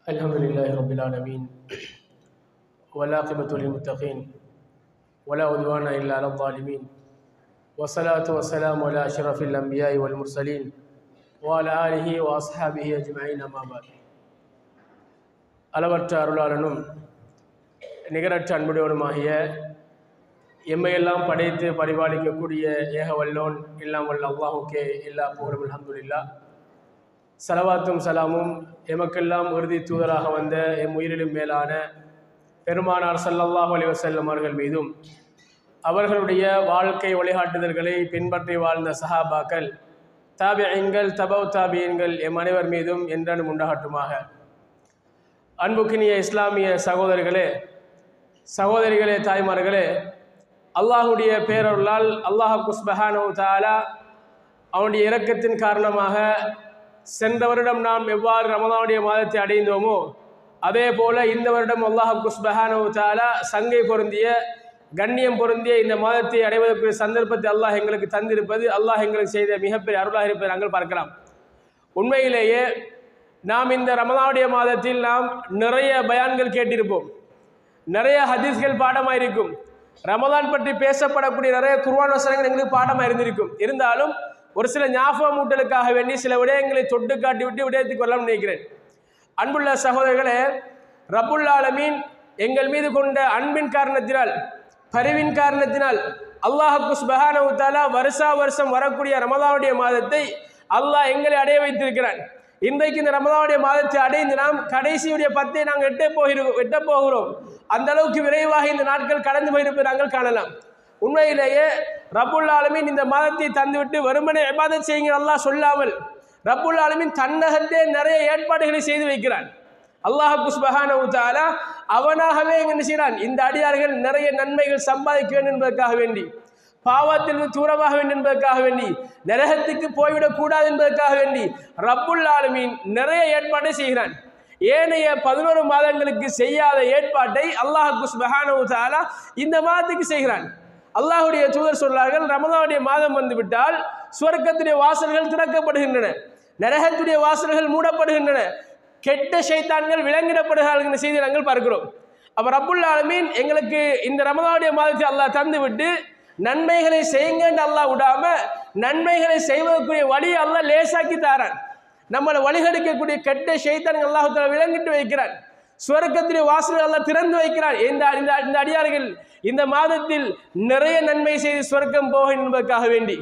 الحمد لله رب العالمين والعاقبة للمتقين ولا عدوان إلا على الظالمين والصلاة والسلام على أشرف الأنبياء والمرسلين وعلى آله وأصحابه أجمعين أما بعد. அளவற்ற அருளாளனும் நிகரற்ற அன்புடையவனுமாகிய எம்மையெல்லாம் படைத்து பரிபாலிக்கக்கூடிய ஏகவல்லோன் எல்லாம் வல்ல அல்லாஹுக்கே எல்லா புகழும் அல்ஹம்துலில்லாஹ். சலவாத்தும் சலாமும் எமக்கெல்லாம் உறுதி தூதராக வந்த எம் உயிரிலும் மேலான பெருமானார் ஸல்லல்லாஹு அலைஹி வஸல்லம் அவர்கள் மீதும் அவர்களுடைய வாழ்க்கை வழிகாட்டுதல்களை பின்பற்றி வாழ்ந்த சஹாபாக்கள், தாபிஈன்கள், தபவு தாபிஈன்கள் எம் அனைவர் மீதும் என்றென்றும் உண்டாகட்டுமாக. அன்புக்கினிய இஸ்லாமிய சகோதரிகளே, தாய்மார்களே, அல்லாஹுடைய பேரருளால் அல்லாஹ் சுப்ஹானஹு வ தஆலா அவனுடைய இரக்கத்தின் காரணமாக சென்ற வருடம் நாம் எவ்வாறு ரமதானுடைய மாதத்தை அடைந்தோமோ அதே போல இந்த வருடம் அல்லாஹ் சுப்ஹானஹு வ தஆலா சங்கை பொருந்திய கண்ணியம் பொருந்திய இந்த மாதத்தை அடைவதற்குரிய சந்தர்ப்பத்தை அல்லாஹ் எங்களுக்கு தந்திருப்பது அல்லாஹ் எங்களுக்கு செய்த மிகப்பெரிய அருளாக இருப்பதை நாங்கள் பார்க்கலாம். உண்மையிலேயே நாம் இந்த ரமதானுடைய மாதத்தில் நாம் நிறைய பயான்கள் கேட்டிருப்போம், நிறைய ஹதீஸ்கள் பாடமாக இருக்கும், ரமதான் பற்றி பேசப்படக்கூடிய நிறைய குர்ஆன் வசனங்கள் எங்களுக்கு பாடமாக இருந்திருக்கும். இருந்தாலும் ஒரு சில ஞாபகமூட்டலுக்காக வேண்டி சில விடயங்களை தொட்டு காட்டி விட்டு விடயத்துக்கு வரலாம்னு நினைக்கிறேன். அன்புள்ள சகோதரர்களே, ரப்புல் ஆலமீன் எங்கள் மீது கொண்ட அன்பின் காரணத்தினால், பரிவின் காரணத்தினால் அல்லாஹ் சுப்ஹானஹு வ தஆலா வருஷம் வரக்கூடிய ரமதானுடைய மாதத்தை அல்லாஹ் எங்களை அடைய வைத்திருக்கிறான். இன்றைக்கு இந்த ரமதானுடைய மாதத்தை அடைந்து நாம் கடைசியுடைய 10 நாங்கள் எட்ட போகிறோம். அந்த அளவுக்கு விரைவாக இந்த நாட்கள் கடந்து போயிருப்பதை நாங்கள் காணலாம். உண்மையிலேயே ரப்புல் ஆலமீன் இந்த மாதத்தை தந்துவிட்டு வெறுமனே இபாதத் செய்யுங்க அல்லாஹ் சொல்லாமல் ரப்புல் ஆலமீன் தன்னகத்தே நிறைய ஏற்பாடுகளை செய்து வைக்கிறான். அல்லாஹ் சுப்ஹானஹு வ தஆலா அவனாகவே என்ன செய்கிறான், இந்த அடியார்கள் நிறைய நன்மைகள் சம்பாதிக்க வேண்டும் என்பதற்காக வேண்டி, பாவத்திலிருந்து தூரமாக வேண்டும் என்பதற்காக வேண்டி, நரகத்துக்கு போய்விடக் கூடாது என்பதற்காக வேண்டி ரப்புல் ஆலமீன் நிறைய ஏற்பாட்டை செய்கிறான். ஏனைய 11 மாதங்களுக்கு செய்யாத ஏற்பாட்டை அல்லாஹ் சுப்ஹானஹு வ தஆலா இந்த மாதத்துக்கு செய்கிறான். அல்லாஹுடைய தூதர் சொல்றார்கள், ரமதானுடைய மாதம் வந்துவிட்டால் சுவர்க்கத்துடைய வாசல்கள் திறக்கப்படுகின்றன, நரகத்துடைய வாசல்கள் மூடப்படுகின்றன, கெட்ட ஷைத்தான்கள் விலங்கிடப்படுகிறார்கள் என்ற செய்தியை நாங்கள் பார்க்கிறோம். அப்ப ரப்புல் ஆலமீன் எங்களுக்கு இந்த ரமதானுடைய மாதத்தை அல்லாஹ் தந்து விட்டு நன்மைகளை செய்யுங்க அல்லாஹ் விடாம நன்மைகளை செய்வதற்குரிய வழியை அல்லாஹ் லேசாக்கி தாரான். நம்மளை வழிகெடுக்கக்கூடிய கெட்ட ஷைத்தான்கள் அல்லாஹ் தஆலா விலங்கிட்டு வைக்கிறான். சுவர்க்கத்துடைய வாசல்கள் அல்லாஹ் திறந்து வைக்கிறான். இந்த அடியார்கள் இந்த மாதத்தில் நிறைய நன்மை செய்து சுவர்க்கம் போக என்பதற்காக வேண்டி,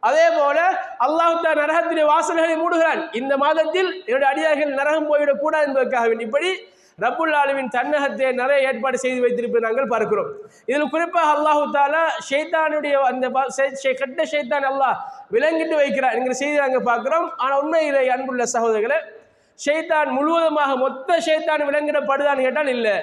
அதே போல அல்லாஹ் தஆலா நரகத்துடைய வாசல்களை மூடுகிறான். இந்த மாதத்தில் என்னுடைய அடியார்கள் நரகம் போய்விடக் கூடாது என்பதற்காக வேண்டி இப்படி ரப்புல் ஆலமீன் தன்னகத்தை நிறைய ஏற்பாடு செய்து வைத்திருப்பதை நாங்கள் பார்க்கிறோம். இதில் குறிப்பாக அல்லாஹ் தஆலா ஷைத்தானுடைய அந்த கெட்ட ஷைத்தான் அல்லாஹ் விலங்கிட்டு வைக்கிறான் என்கிற செய்தி நாங்கள் பார்க்கிறோம். ஆனால் உண்மையிலே அன்புள்ள சகோதரர்களே, ஷைத்தான் முழுவதுமாக மொத்த ஷைத்தான் விலங்கிடப்படுதான்னு கேட்டால் இல்லை.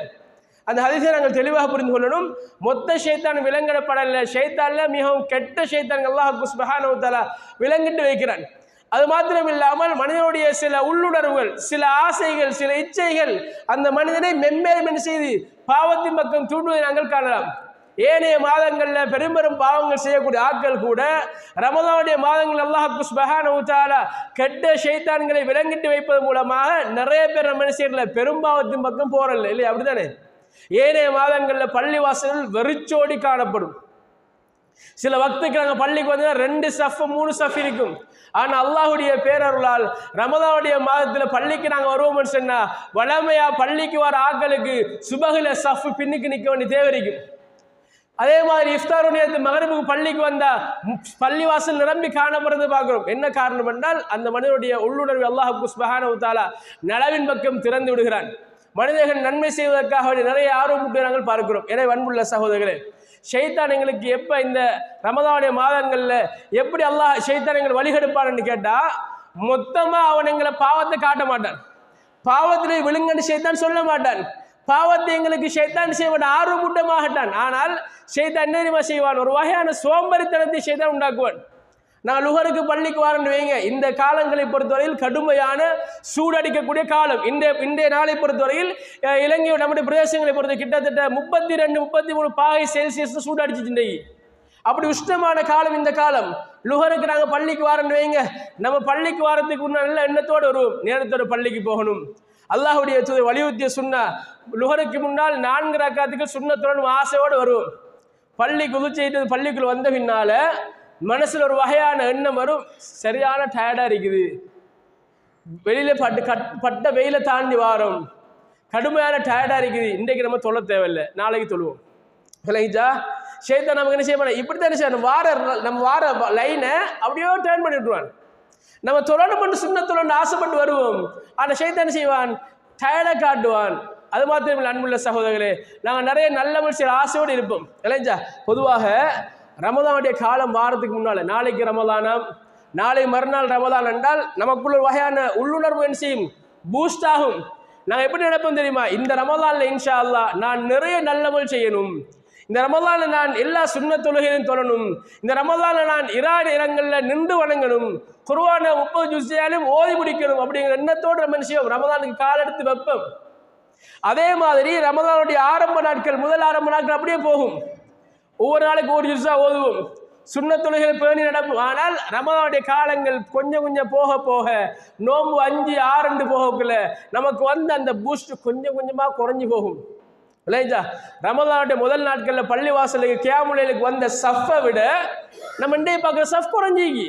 அந்த ஹதீஸை நாங்கள் தெளிவாக புரிந்து கொள்ளணும். மொத்த ஷைத்தான் விலங்கிடப்படல, ஷைத்தான்ல மிகவும் கெட்ட ஷைத்தான் அல்லாஹ் சுப்ஹானஹு வ தஆலா விலங்கிட்டு வைக்கிறான். அது மாத்திரம் இல்லாமல் மனிதனுடைய சில உள்ளுணர்வுகள், சில ஆசைகள், சில இச்சைகள் அந்த மனிதனை மென்மேலும் செய்து பாவத்தின் பக்கம் தூண்டுவதை நாங்கள் காணலாம். ஏனைய மாதங்களில் பெரும் பாவங்கள் செய்யக்கூடிய ஆட்கள் கூட ரமதானுடைய மாதங்கள் அல்லாஹ் சுப்ஹானஹு வ தஆலா கெட்ட ஷைத்தான்களை விலங்கிட்டு வைப்பதன் மூலமாக நிறைய பேர் மனுஷர்ல பெரும் பாவத்தின் பக்கம் போறல இல்லையா? அப்படித்தானே? ஏனைய மாதங்களில் பள்ளி வாசல்கள் வெறிச்சோடி காணப்படும். சில வக்துக்கு நாங்கள் பள்ளிக்கு வந்து 2 சஃப் 3 சஃப் இருக்கும். ஆனால் அல்லாஹுடைய பேரருளால் ரமதானுடைய மாதத்தில் பள்ளிக்கு நாங்கள் வருவோம்னு சொன்னா வளமையா பள்ளிக்கு வர ஆட்களுக்கு சுபகுல சஃப் பின்னுக்கு நிற்க வேண்டிய தேவை இருக்கும். அதே மாதிரி இஃப்தாருடைய மகரிபுக்கு பள்ளிக்கு வந்தா பள்ளிவாசல் நிரம்பி காணப்படுறது பார்க்கிறோம். என்ன காரணம் என்றால் அந்த மனிதனுடைய உள்ளுணர்வு அல்லாஹ் சுப்ஹானஹு வ தஆலா நலவின் பக்கம் திறந்து விடுகிறான். மனிதர்கள் நன்மை செய்வதற்காக நிறைய ஆர்வம் நாங்கள் பார்க்கிறோம். எனவே அன்புள்ள சகோதரர்களே, ஷைத்தான் எங்களுக்கு எப்ப இந்த ரமதானுடைய மாதங்கள்ல எப்படி அல்லாஹ் ஷைத்தான் எங்களை வழிகெடுப்பான்னு கேட்டா, மொத்தமா அவன் எங்களை பாவத்தை காட்ட மாட்டான், பாவத்திலே விழுங்கன்னு ஷைத்தான் சொல்ல மாட்டான், பாவத்தை எங்களுக்கு ஷைத்தான் செய்ய மாட்டான், ஆர்வமூட்டமாகட்டான். ஆனால் ஷைத்தான் என்ன தெரியுமா செய்வான், ஒரு வகையான சோம்பரித்தனத்தை ஷைத்தான் உண்டாக்குவான். நான் லுஹருக்கு பள்ளிக்கு வரேன்னு வைங்க, இந்த காலங்களை பொறுத்தவரையில் கடுமையான சூடடிக்கக்கூடிய காலம். இன்றைய நாளை பொறுத்தவரையில் இலங்கை நம்முடைய பிரதேசங்களை பொறுத்த கிட்டத்தட்ட 32-33 பாகை செல்சியஸ் சூடடிச்சு. அப்படி உஷ்ணமான காலம் இந்த காலம். லுஹருக்கு நாங்கள் பள்ளிக்கு வரேன்னு வைங்க, நம்ம பள்ளிக்கு வரத்துக்கு நல்ல எண்ணத்தோடு வருவோம், நேரத்தோட பள்ளிக்கு போகணும். அல்லாஹ்வுடைய தூதர் வலியுறுத்திய சுன்னா லுஹருக்கு முன்னால் 4 ரக்காத்துகள் சுன்னத்துடன் ஆசையோடு வருவோம். பள்ளிக்குள் வந்த பின்னால மனசுல ஒரு வகையான எண்ணம் வரும், சரியான டயர்டா இருக்குது, வெளியில பட்ட வெயில தாண்டி வாரோம், கடுமையான டயர்டா இருக்குது, இன்றைக்கு நம்ம தொழ தேவையில்லை, நாளைக்கு தொழுவோம். விளங்கிச்சா? ஷைத்தான் நமக்கு என்ன செய்ய, இப்படித்தான் என்ன செய்யணும், நம்ம வார லைனை அப்படியோ டேர்ன் பண்ணி விட்டுருவான். நம்ம தொழணும் பண்ணி சுன்னத்துடன் ஆசைப்பட்டு வருவோம், ஆனால் ஷைத்தான் என்ன செய்வான், டயர்டா காட்டுவான். அது மாத்திரம் இல்லை அன்புள்ள சகோதரர்களே, நாங்கள் நிறைய நல்ல சில ஆசையோடு இருப்போம். இல்லைஞ்சா? பொதுவாக ரமதானுடைய காலம் வாரத்துக்கு முன்னால, நாளைக்கு ரமதானம், நாளை மறுநாள் ரமதான் என்றால் நமக்குள்ள ஒரு வகையான உள்ளுணர்வு என்ன செய்யும், பூஸ்ட் ஆகும். நாங்கள் எப்படி நினைப்போம் தெரியுமா, இந்த ரமதான்ல இன்ஷா அல்லாஹ் நான் நிறைய நல்லமல் செய்யணும், இந்த ரமதான்ல நான் எல்லா சுன்னத் தொழுகையும் தொழணும், இந்த ரமதான்ல நான் இரங்கல்ல நின்று வணங்கணும், குர்ஆன 30 ஜுஸ்ஸையாலும் ஓதி முடிக்கணும் அப்படிங்கிற எண்ணத்தோடு நம்ம செய்வோம், ரமதானுக்கு கால் எடுத்து வைப்போம். அதே மாதிரி ரமதானுடைய ஆரம்ப நாட்கள், முதல் ஆரம்ப நாட்கள் அப்படியே போகும். ஒவ்வொரு நாளைக்கு ஒரு ஜுஸ்ஸா ஓதுவோம், சுன்னத் தொழுகைகள் பேணி நடக்கும். ஆனால் ரமதானுடைய காலங்கள் கொஞ்சம் கொஞ்சம் போக போக, நோம்பு 5, 6 போகக்குள்ள நமக்கு வந்து அந்த பூஸ்ட் கொஞ்சம் கொஞ்சமா குறைஞ்சி போகும். இல்லையா? ரமதானுடைய முதல் நாட்கள்ல பள்ளி வாசலுக்கு கியாமுல்லைலுக்கு வந்த சஃபை விட நம்ம இன்றைய பார்க்குற சஃப் குறைஞ்சிக்கி.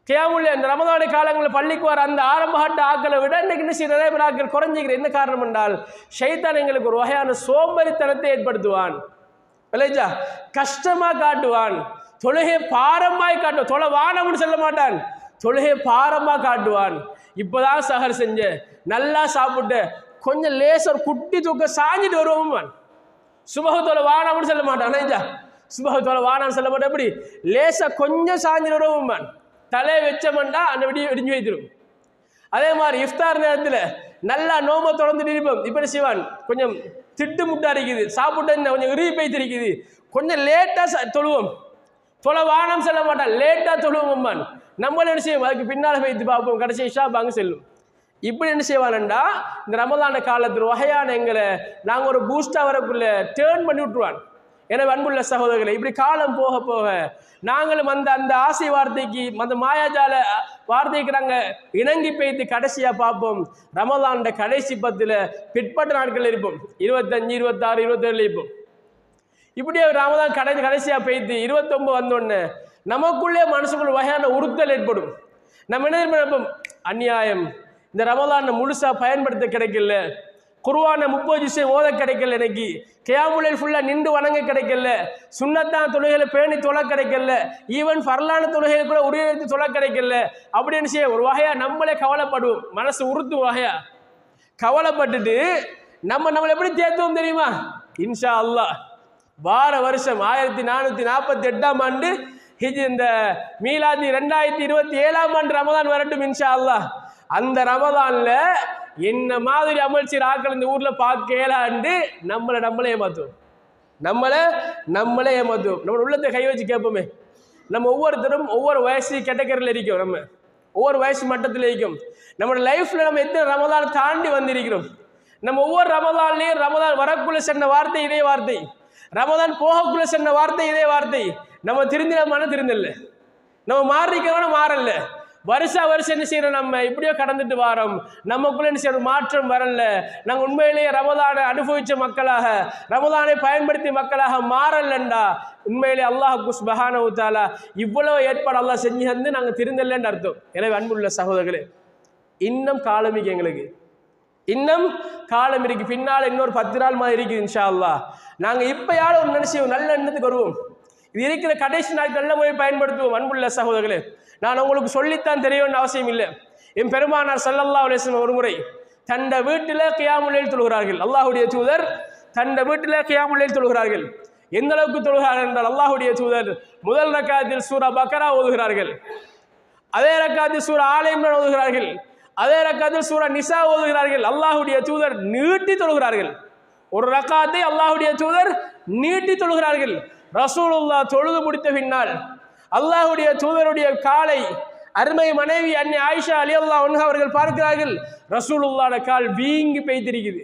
கியாமுல்லை இந்த ரமதானுடைய காலங்களில் பள்ளிக்கு வர அந்த ஆரம்பகாட்ட ஆக்களை விட இன்னைக்கு என்ன செய்ய நிறைய பேர் ஆக்கள் குறைஞ்சிக்கிற. என்ன காரணம் என்றால் ஷைத்தான் எங்களுக்கு ஒரு வகையான சோம்பரித்தனத்தை ஏற்படுத்துவான். இல்லையா? கஷ்டமா காட்டுவான், தொழுகை பாரமாய் காட்டுவான். தொலை வானம்னு சொல்ல மாட்டான், தொழுகை பாரமா காட்டுவான். இப்போதான் சஹர் செஞ்ச, நல்லா சாப்பிட்டு கொஞ்சம் லேசர் குட்டி தூக்க சாஞ்சிட்டு வருவோம். சுபகத்தோட வானாம்னு சொல்ல மாட்டான், சுபகத்தோட வானான்னு சொல்ல மாட்டான். எப்படி லேசா கொஞ்சம் சாஞ்சிட்டு வருவோம், தலையை வச்சமண்டா அந்த விடிஞ்சு வைத்திரும். அதே மாதிரி இஃப்தார் நேரத்தில் நல்லா நோம்பை தொடர்ந்துட்டு இருப்போம். இப்படி செய்வான், கொஞ்சம் திட்டு முட்டா இருக்குது, சாப்பிட்டு கொஞ்சம் இறுகி பைத்திருக்குது, கொஞ்சம் லேட்டாக தொழுவோம். தொலை வானம் சொல்ல மாட்டான், லேட்டாக தொழுவோம். நம்மள என்ன செய்வோம், அதுக்கு பின்னால் வைத்து பார்ப்போம், கடைசி இஷா பாங்க செல்லும். இப்படி என்ன செய்வான்டா, இந்த ரமதான காலத்தில் வகையான எங்களை நாங்கள் ஒரு பூஸ்டா வரக்குள்ள டேர்ன் பண்ணி விட்டுருவான். எனவே அன்புள்ள சகோதரர்களை, இப்படி காலம் போக போக நாங்களும் அந்த ஆசை வார்த்தைக்கு, அந்த மாயாஜால வார்த்தைக்கு நாங்கள் இணங்கி பெய்து கடைசியா பார்ப்போம். ரமதான் கடைசி 10 பிற்பட்ட நாட்கள் இருப்போம், 25, 26, 27 இருப்போம். இப்படியே ரமதான் கடைசியா பெய்து 29 வந்தோடனே நமக்குள்ளே மனசுக்குள்ள வகையான உறுத்தல் ஏற்படும். நம்ம என்ன நினைப்போம், அநியாயம், இந்த ரமலான் முழுசா பயன்படுத்த கிடைக்கல, குர்ஆன 30 ஜுஸ்ஸை ஓத கிடைக்கல, எனக்கு கியாமுல்லைல் ஃபுல்லா நின்று வணங்க கிடைக்கல, சுன்னத்தான தொழுகைகளை பேணி தொழ கிடைக்கல, ஈவன் ஃபர்லான தொழுகைகளை கூட உரியத்து தொழ கிடைக்கல. அப்படின்னு செய்ய ஒரு வகையா நம்மளே கவலைப்படுவோம், மனசு உறுத்து வகையா கவலைப்பட்டுட்டு நம்மளை எப்படி தேர்த்துவோம் தெரியுமா? இன்ஷா அல்லாஹ் வார வருஷம் 1448ஆம் ஆண்டு இந்த மீலாதி 2027ஆம் ஆண்டு ரமதான் வரட்டும் இன்ஷா அல்லாஹ். அந்த ரமதான்ல என்ன மாதிரி அமல் செய்கிற ஆக்கள் இந்த ஊர்ல பார்க்கலாண்டு நம்மளே ஏமாத்துவோம், நம்மளே ஏமாத்துவோம். நம்ம உள்ளத்தை கை வச்சு கேட்போமே, நம்ம ஒவ்வொருத்தரும் ஒவ்வொரு வயசு கேட்டகரியில் இருக்கோம், நம்ம ஒவ்வொரு வயசு மட்டத்தில் இருக்கோம். நம்மளோட லைஃப்ல நம்ம எத்தனை ரமதான் தாண்டி வந்திருக்கிறோம். நம்ம ஒவ்வொரு ரமதான்லையும் ரமதான் வரக்குள்ள சொன்ன வார்த்தை இதே வார்த்தை, ரமதான் போகக்குள்ள சொன்ன வார்த்தை இதே வார்த்தை. நம்ம திருந்தல, நம்ம மாறிக்கிறோம், மாறல. வருஷம் என்ன செய்யறோம், நம்ம இப்படியோ கடந்துட்டு வாரோம், நமக்குள்ள என்ன செய்யறோம், மாற்றம் வரல. நாங்கள் உண்மையிலேயே ரமதானை அனுபவிச்ச மக்களாக, ரமதானை பயன்படுத்திய மக்களாக மாறலண்டா உண்மையிலே அல்லாஹ் சுப்ஹானஹு வ தஆலா இவ்வளவு ஏற்பாடு அல்லாஹ் செஞ்சு வந்து நாங்கள் திருந்தலன்னு அர்த்தம். எனவே அன்புள்ள சகோதரர்களே, இன்னும் காலம் இருக்கு, எங்களுக்கு இன்னும் காலம் இருக்கு, பின்னால் இன்னொரு 10 நாள் மாதிரி இருக்குது இன்ஷா அல்லாஹ். நாங்கள் இப்பயாவது ஒரு நினைச்சோம், நல்ல எண்ணத்துக்கு வருவோம், இது இருக்கிற கடைசி நாட்கள் நல்ல முறை பயன்படுத்துவோம். அன்புள்ள சகோதரர்களே, நான் உங்களுக்கு சொல்லித்தான் தெரியணும்னு அவசியம் இல்லை. என் பெருமானார் ஸல்லல்லாஹு அலைஹி வஸல்லம் ஒரு முறை தண்ட வீட்டில் கியாமுல்லைல் தொழுகிறார்கள். அல்லாஹ்வுடைய தூதர் தண்ட வீட்டில் கியாமுல்லைல் தொழுகிறார்கள். எந்த அளவுக்கு தொழுகிறார்கள் என்றால், அல்லாஹ்வுடைய தூதர் முதல் ரக்காத்தில் சூரா பக்கரா ஓதுகிறார்கள், அதே ரக்காத்தில் சூரா ஆல இம்ரான் ஓதுகிறார்கள், அதே ரக்காத்தில் சூரா நிசா ஓதுகிறார்கள். அல்லாஹ்வுடைய தூதர் நீட்டி தொழுகிறார்கள். ஒரு ரக்காத்தை அல்லாஹ்வுடைய தூதர் நீட்டி தொழுகிறார்கள். ரசூலுல்லாஹ் தொழுது முடித்த பின்னால் அல்லாஹ்வுடைய தூதருடைய காலை அருமை மனைவி அன்னை ஆயிஷா ரலியல்லாஹு அன்ஹா அவர்கள் பார்க்கிறார்கள், ரசூலுல்லாஹ்வுடைய கால் வீங்கி பெய்திருக்குது.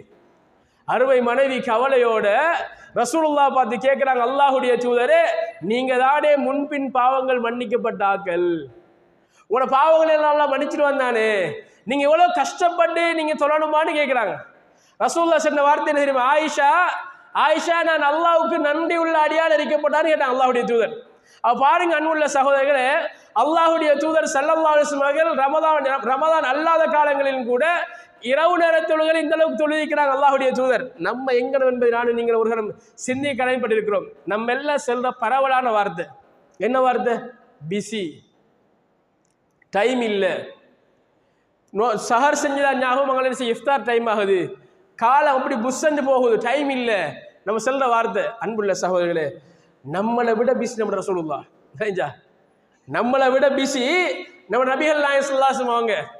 அருமை மனைவி கவலையோட ரசூலுல்லாஹ் பார்த்து கேட்கிறாங்க, அல்லாஹ்வுடைய தூதரே, நீங்க தானே முன்பின் பாவங்கள் மன்னிக்கப்பட்ட ஆக்கள், உங்களோட பாவங்களை எல்லாம் மன்னிச்சிட்டு வந்தானே, நீங்க எவ்வளவு கஷ்டப்பட்டு நீங்க தொழணுமான்னு கேட்கிறாங்க. ரசூலுல்லாஹ் சொன்ன வார்த்தை என்ன தெரியுமா? ஆயிஷா நான் அல்லாஹ்வுக்கு நன்றி உள்ள அடியால் இருக்கப்பட்டான்னு கேட்டாங்க அல்லாஹ்வுடைய தூதர். அப்ப பாருங்க அன்புள்ள சகோதரர்களே, அல்லாஹ்வுடைய தூதர் ஸல்லல்லாஹு அலைஹி வஸல்லம் அவர்கள் ரமதான் அல்லாத காலங்களிலும் கூட இரவு நேர தொழுகைகளை இந்த அளவுக்கு தொழுதிக்கிறாங்க அல்லாஹ்வுடைய தூதர். நம்ம எங்கணும் என்பதை நானும் நீங்கள் ஒரு கணம் சிந்திக்க கடமைப்பட்டிருக்கிறோம். நம்ம எல்லாம் செல்ற பரவலான வார்த்தை என்ன வார்த்தை? பிஸி, டைம் இல்லை, சஹர் செஞ்சுதான் ஞாபகம் மகளிர் இஃப்தார் டைம் ஆகுது, காலம் அப்படி புஷ்ஷண்டு போகுது, டைம் இல்லை. நம்ம சொல்ற வார்த்தை. அன்புள்ள சகோதரர்களே, நம்மளை விட பிஸி நம்ம ரசூலுல்லாஹ். நம்மளை விட பிஸி நம்ம நபிகள் நாயகம் ஸல்லல்லாஹு அலைஹி வஸல்லம்.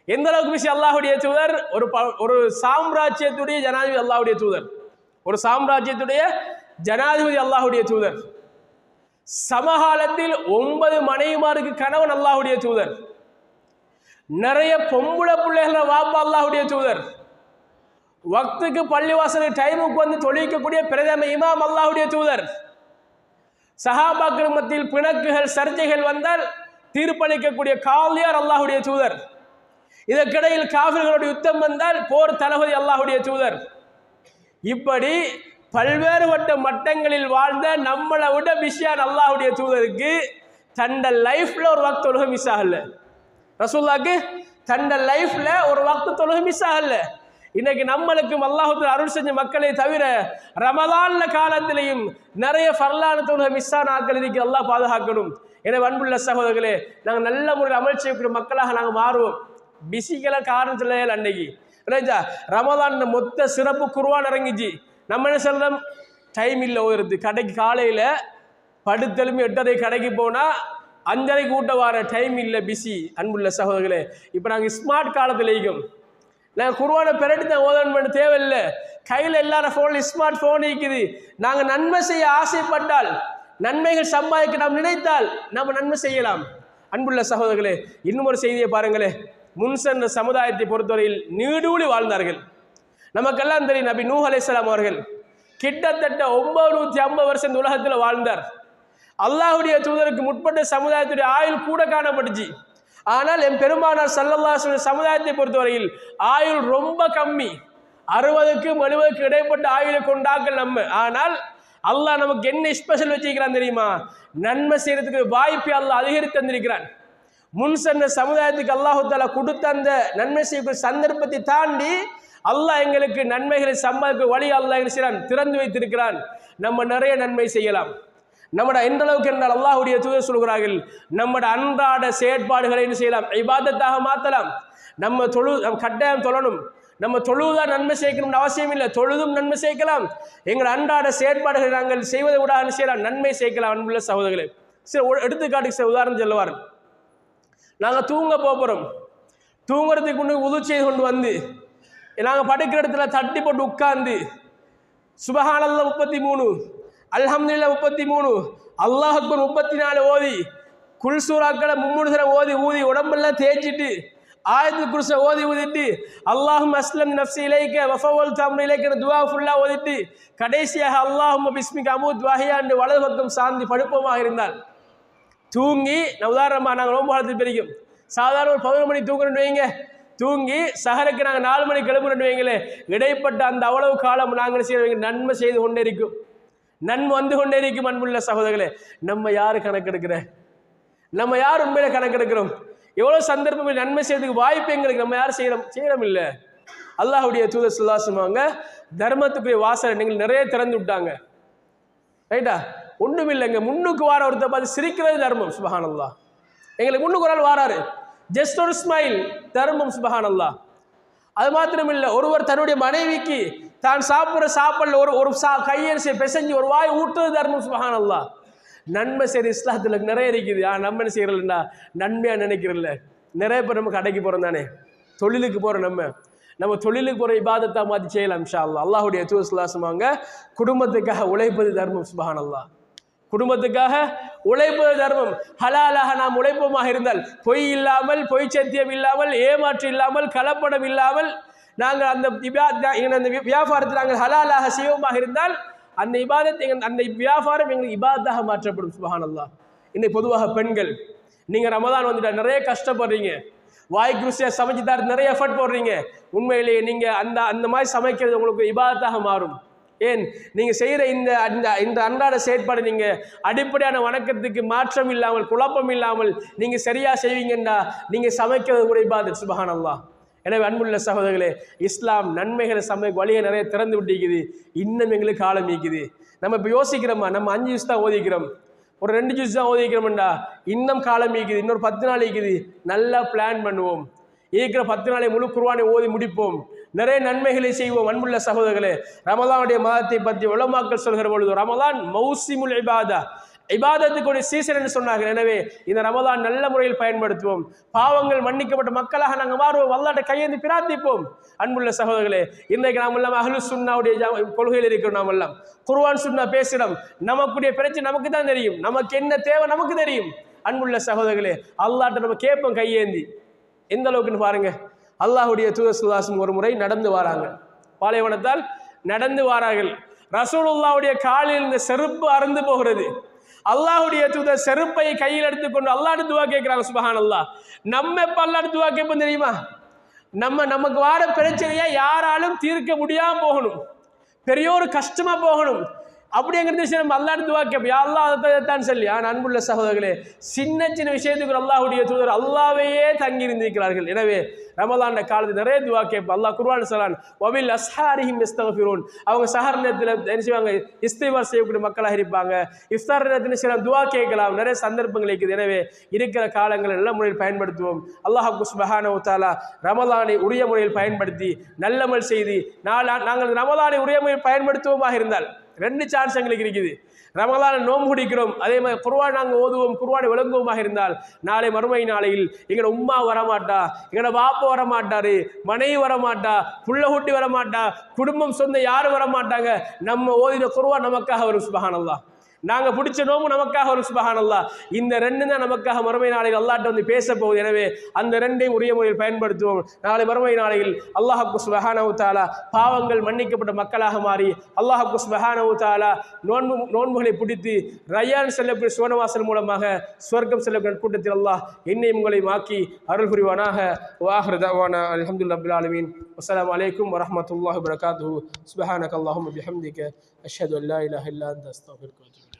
எந்த அளவுக்கு பிஸி? அல்லாஹ்வுடைய தூதர் ஒரு சாம்ராஜ்யத்துடைய ஜனாதிபதி, அல்லாஹ்வுடைய தூதர் ஒரு சாம்ராஜ்யத்துடைய ஜனாதிபதி, அல்லாஹ்வுடைய தூதர். சமகாலத்தில் 9 மனைவிமாருக்கு கணவன் அல்லாஹ்வுடைய தூதர். நிறைய பொம்புள பிள்ளைகள வாப்பா அல்லாஹ்வுடைய தூதர். வக்துக்கு பள்ளிவாசலுக்கு டைமுக்கு வந்து தொழிக்கக்கூடிய பிரதம இமாம் அல்லாஹ்வுடைய தூதர். சஹாபாக்கள் மத்தியில் பிணக்குகள் சர்ச்சைகள் வந்தால் தீர்ப்பளிக்கக்கூடிய காலியார் அல்லாஹ்வுடைய தூதர். இதற்கிடையில் காஃபிர்களுடைய யுத்தம் வந்தால் போர் தளபதி அல்லாஹ்வுடைய தூதர். இப்படி பல்வேறுபட்ட மட்டங்களில் வாழ்ந்த நம்மளை விட பிஸியான அல்லாஹ்வுடைய தூதருக்கு தண்ட லைஃப்ல ஒரு வக்த் தொழுகை மிஸ் ஆகல. ரசூலுல்லாஹ்க்கு தண்ட லைஃப்ல ஒரு வக்த் தொழுகை மிஸ் ஆகல. இன்னைக்கு நம்மளுக்கும் அல்லாஹ் அருள் செஞ்ச மக்களை தவிர ரமலான்ல காலத்திலையும் நிறைய ஃபர்லான தொழுகை மிஸ் ஆன ஆட்கள் இருக்கு. அல்லாஹ் பாதுகாக்கணும். எனவே அன்புள்ள சகோதரர்களே, நாங்கள் நல்ல முறையில் அமல் செய்யக்கூடிய மக்களாக நாங்கள் மாறுவோம். பிஸிகளை காரணம் சொல்லல. அன்னைக்கு ரமலான் மொத்த சிறப்பு குர்ஆன் இறங்கிச்சு. நம்ம என்ன சொல்றோம்? டைம் இல்லை ஓடுறது. கடைக்கு காலையில் படுத்தெலும்பி 8:30 கடைக்கு போனால் 5:30 கூட்ட வர டைம் இல்லை, பிஸி. அன்புள்ள சகோதரர்களே, இப்போ நாங்கள் ஸ்மார்ட் காலத்தில் இருக்கோம். நாங்கள் குர்ஆனை பெரட்டி தான் ஓதணும் பண்ண தேவையில்லை. கையில் எல்லாரும் ஃபோனில் ஸ்மார்ட் ஃபோன் இருக்குது. நாங்கள் நன்மை செய்ய ஆசைப்பட்டால், நன்மைகள் சம்பாதிக்க நாம் நினைத்தால் நம்ம நன்மை செய்யலாம். அன்புள்ள சகோதரர்களே, இன்னும் ஒரு செய்தியை பாருங்களே. முன் சென்ற சமுதாயத்தை பொறுத்தவரையில் நீடூழி வாழ்ந்தார்கள். நமக்கெல்லாம் தெரியும், நபி நூஹ் அலைஹிஸ்ஸலாம் அவர்கள் கிட்டத்தட்ட 950 வருஷம் உலகத்தில் வாழ்ந்தார். அல்லாஹ்வுடைய தூதருக்கு முற்பட்ட சமுதாயத்துடைய ஆயுள் கூட காணப்பட்டுச்சு. ஆனால் என் பெருமானார் ஸல்லல்லாஹு அலைஹி வஸல்லம் சமுதாயத்தை பொறுத்தவரையில் ஆயுள் ரொம்ப கம்மி. 60க்கும் 70க்கும் இடைப்பட்ட ஆயுளை கொண்டாக்கள் நம்ம. ஆனால் அல்லாஹ் நமக்கு என்ன ஸ்பெஷல் வச்சிருக்கிறான் தெரியுமா? நன்மை செய்யறதுக்கு வாய்ப்பை அல்லாஹ் அதிகரித்து தந்திருக்கிறான். முன் சென்ற சமுதாயத்துக்கு அல்லாஹு தஆலா கொடுத்த அந்த நன்மை செய்யக்கூடிய சந்தர்ப்பத்தை தாண்டி அல்லாஹ் எங்களுக்கு நன்மைகளை சம்பாதிக்க வழி அல்லாஹ் என்ன செய்யறான்? திறந்து வைத்திருக்கிறான். நம்ம நிறைய நன்மை செய்யலாம். நம்மட எந்த அளவுக்கு என்றால் அல்லாஹ்வுடைய தூதர் சொல்கிறார்கள், நம்மட அன்றாட செயற்பாடுகளை என்ன செய்யலாம்? இபாதத்தாக மாற்றலாம். நம்ம கட்டாயம் தொழணும். நம்ம தொழுதான் நன்மை சேர்க்கணும்னு அவசியம் இல்லை. தொழுதும் நன்மை சேர்க்கலாம். எங்கள் அன்றாட செயற்பாடுகளை நாங்கள் செய்வதை விட என்ன செய்யலாம்? நன்மை சேர்க்கலாம். அன்புள்ள சகோதரர்களே, சரி எடுத்துக்காட்டுக்கு சில உதாரணம் சொல்லுவார். நாங்கள் தூங்க போகிறோம். தூங்குறதுக்கு முன்னாடி உது செய்து கொண்டு வந்து நாங்கள் படுக்கிற இடத்துல தட்டி போட்டு உட்கார்ந்து சுபஹானல்லாஹ் 33, அல்ஹம்துலில்லாஹ் 33, அல்லாஹ் அக்பர் 34 ஓதி, குல் சூராக்களை 3 தடவை ஓதி ஊதி உடம்பெல்லாம் தேய்ச்சிட்டு ஆயத்துல் குர்ஸை ஓதி ஊதிட்டு அல்லாஹும்ம அஸ்லம் நஃப்ஸி இலைக்க வஃபவல்து அம்ரி இலைக்க துஆ ஃபுல்லா ஓதிட்டு கடைசியாக அல்லாஹும்ம பிஸ்மிக அமூத் வஹியா என்று வலது பக்கம் சாந்தி படுப்பமாக இருந்தால் தூங்கி, நான் உதாரணமாக நாங்கள் நோன்பு காலத்தில் பிரிக்கும் சாதாரண ஒரு 11 மணி தூங்குறோன்னு வைங்க, தூங்கி சஹருக்கு நாங்கள் 4 மணி கிளம்புறோன்னு வைங்களே, இடைப்பட்ட அந்த அவ்வளவு காலம் நாங்கள் செய்ய நன்மை செய்து கொண்டே இருக்கும், நன்மை வந்து கொண்டே இருக்கும். அன்புள்ள சகோதரர்களே, நம்ம யாரு கணக்கெடுக்கிற? நம்ம யார் உண்மையில கணக்கெடுக்கிறோம்? எவ்வளவு சந்தர்ப்பங்கள் நன்மை செய்யறதுக்கு வாய்ப்பு எங்களுக்கு நம்ம யாரும் செய்யறோம் இல்லை. அல்லாஹ்வுடைய தூதர் ஸல்லல்லாஹு அலைஹி வஸல்லம் தர்மத்துக்குரிய வாசலை நீங்கள் நிறைய திறந்து விட்டாங்க. ரைட்டா? ஒன்றும் இல்லைங்க, முன்னுக்கு வார ஒருத்த பார்த்து சிரிக்கிறது தர்மம். சுபஹானல்லாஹ். எங்களுக்கு முன்னுக்கு ஒரு ஆள் வாராரு, ஜஸ்ட் ஒரு ஸ்மைல், தர்மம். சுபஹானல்லாஹ். அது மாத்திரம் இல்லை, ஒருவர் தன்னுடைய மனைவிக்கு தான் சாப்பிட்ற சாப்பாடுல ஒரு கையரிசியை பிசைஞ்சு ஒரு வாய் ஊட்டுறது தர்மம். சுபஹானல்லாஹ். நன்மை செய்கிற இஸ்லாத்துல நிறைய இருக்குது. நம்ம என்ன செய்யறதில்லா, நன்மையா நினைக்கிறதில்ல. நிறைய பேர் நம்ம கடைக்கு போறோம் தானே, தொழிலுக்கு போறோம். நம்ம தொழிலுக்கு போற இபாதத்தா மாத்தி செய்யலாம் இன்ஷா அல்லாஹ். அல்லாஹ்வுடைய தூதர் ஸல்லல்லாஹு அலைஹி வஸல்லம் குடும்பத்துக்காக உழைப்பது தர்மம். சுபஹானல்லாஹ். குடும்பத்துக்காக உழைப்பது தர்மம். ஹலாலாக நாம் உழைப்போமாக இருந்தால், பொய் இல்லாமல், பொய் சத்தியம் இல்லாமல், ஏமாற்று இல்லாமல், கலப்படம் இல்லாமல் நாங்கள் அந்த வியாபாரத்தை நாங்கள் ஹலாலாக செய்வோமாக இருந்தால் அந்த இபாதத் அந்த வியாபாரம் எங்களுக்கு இபாதத்தாக மாற்றப்படும். சுபஹானல்லாஹ். இன்னைக்கு பொதுவாக பெண்கள், நீங்க ரமதான் வந்துட்டா நிறைய கஷ்டப்படுறீங்க. வாய்க்கு ருசியாக சமைச்சு தர நிறைய எஃபர்ட் போடுறீங்க. உண்மையிலேயே நீங்கள் அந்த அந்த மாதிரி சமைக்கிறது உங்களுக்கு இபாதத்தாக மாறும். ஏன் நீங்கள் செய்கிற இந்த அன்றாட செயற்பாடு நீங்கள் அடிப்படையான வணக்கத்துக்கு மாற்றம் இல்லாமல் குழப்பம் இல்லாமல் நீங்கள் சரியாக செய்வீங்கண்டா நீங்கள் சமைக்கிறது கூட இபாதத். சுப்ஹானல்லாஹ். எனவே அன்புள்ள சகோதரர்களே, இஸ்லாம் நன்மைகளை சமைக்க வழியை நிறைய திறந்து விட்டிருக்குது. இன்னும் எங்களுக்கு காலம் இருக்குது. நம்ம இப்போ யோசிக்கிறோமா, நம்ம 5 ஜூஸ் தான் ஓதிக்கிறோம், ஒரு 2 ஜூஸ் தான் ஓதிக்கிறோம்டா, இன்னும் காலம் இருக்குது, இன்னொரு 10 நாள் இருக்குது. நல்லா பிளான் பண்ணுவோம். இருக்கிற 10 நாளை முழு குர்ஆனை ஓதி முடிப்போம். நிறைய நன்மைகளை செய்வோம். அன்புள்ள சகோதரர்களே, ரமலானுடைய மாதத்தை பற்றி உலமாக்கள் சொல்கிற பொழுது ரமலான் மௌசிமுல் இபாதா, இபாதத்துக்கு ஒரு சீசன் என்று சொன்னார்கள். எனவே இந்த ரமலான் நல்ல முறையில் பயன்படுத்துவோம். பாவங்கள் மன்னிக்கப்பட்ட மக்களாக நாங்கள் மாறுவோம். அல்லாஹ்விட கையேந்தி பிரார்த்திப்போம். அன்புள்ள சகோதரர்களே, இன்றைக்கு நாம் எல்லாம் அஹ்லு சுன்னாவுடைய கொள்கையில் இருக்கிறோம். நாம் எல்லாம் குர்ஆன் சுன்னா பேசுகிறோம். நமக்குடைய பிரச்சனை நமக்கு தான் தெரியும், நமக்கு என்ன தேவை நமக்கு தெரியும். அன்புள்ள சகோதரர்களே, அல்லாஹ்ட்ட நம்ம கேட்போம் கையேந்தி. எந்த அளவுக்குன்னு பாருங்க. அல்லாஹ்வுடைய தூதர் ஸல்லல்லாஹு அலைஹி வஸல்லம் ஒரு முறை நடந்து வராங்க, பாலைவனத்தால் நடந்து வாரார்கள். ரசூலுல்லாஹ்வுடைய காலில் இந்த செருப்பு அறுந்து போகிறது. அல்லாஹ்வுடைய தூதர் செருப்பை கையில் எடுத்துக்கொண்டு அல்லாஹ்ட்ட துஆ கேட்கிறாங்க. சுப்ஹானல்லாஹ். நம்ம எப்ப அல்லாஹ்ட்ட துஆ கேட்போம் தெரியுமா? நமக்கு வார பிரச்சனையை யாராலும் தீர்க்க முடியாம போகணும், பெரிய ஒரு கஷ்டமா போகணும். அப்படிங்கிறது விஷயம் நம்ம அல்லாஹ்ட்ட துஆ கேட்போம். யா அல்லாஹ் அதைத்தான் சொல்லி. ஆனால் அன்புள்ள சகோதரர்களே, சின்ன சின்ன விஷயத்துக்கு அல்லாஹ்வுடைய தூதர் அல்லாஹ்வையே தங்கி இருந்திருக்கிறார்கள். எனவே ரமலான் காலத்தில் நிறைய துஆ கேட்போம். அல்லாஹ் குர்ஆன் சொல்றான், வபில் அஸ்ஹாரிஹிம் யஸ்தக்ஃபிரூன். அவங்க சஹர் நேரத்தில் என்ன செய்வாங்க, இஸ்திக்ஃபார் செய்யக்கூடிய மக்களாக இருப்பாங்க. இஃப்தார் நேரத்தில் சில துஆ கேட்கலாம். நிறைய சந்தர்ப்பங்கள் இருக்குது. எனவே இருக்கிற காலங்களை நல்ல முறையில் பயன்படுத்துவோம். அல்லாஹ் சுப்ஹானஹு வ தஆலா ரமலானை உரிய முறையில் பயன்படுத்தி நல்லமல் செய்து நாங்கள் ரமலானை உரிய முறையில் பயன்படுத்துவோமாக இருந்தால் 2 சான்ஸ் எங்களுக்கு இருக்குது. ரமலானை நோன்பு பிடிக்கிறோம், அதே மாதிரி குர்ஆன் நாங்கள் ஓதுவோம், குர்ஆனை விளங்குவோமாக இருந்தால் நாளை மறுமை நாளையில் எங்களோட உம்மா வரமாட்டா, எங்களோட பாப்பா வரமாட்டாரு, மனைவி வரமாட்டா, புள்ள குட்டி வரமாட்டா, குடும்பம் சொந்த யாரும் வரமாட்டாங்க. நம்ம ஓதின குர்ஆன் நமக்காக வரும். சுப்ஹானல்லாஹ். நாங்கள் பிடிச்ச நோம்பு நமக்காக வரும். சுப்ஹானல்லாஹ். இந்த 2 தான் நமக்காக மறுமை நாளையில் அல்லாஹ்ட்ட வந்து பேச போகுது. எனவே அந்த 2ஐயும் உரிய முறையில் பயன்படுத்துவோம். நாளை மறுமை நாளையில் அல்லாஹ் சுப்ஹானஹு வ தஆலா பாவங்கள் மன்னிக்கப்பட்ட மக்களாக மாறி அல்லாஹ் சுப்ஹானஹு வ தஆலா நோன்புகளை பிடித்து ரய்யான் செல்லக்கூடிய சுவனவாசல் மூலமாக சுவர்க்கம் செல்லக்கூடிய கூட்டத்தில் அல்லாஹ் என்னையும் உங்களையும் ஆக்கி அருள் புரிவானாக. வாஹிரு தஅவானா அல்ஹம்துலில்லாஹி ரப்பில் ஆலமீன். அஸ்ஸலாமு அலைக்கும் வரஹ்மத்துல்லாஹி வபரகாத்துஹு. சுப்ஹானக அல்லாஹும்ம பிஹம்திக அஷ்ஹது அன் லா இலாஹா இல்லா அன்த அஸ்தக்ஃபிருக வ அத்தூபு இலைக்.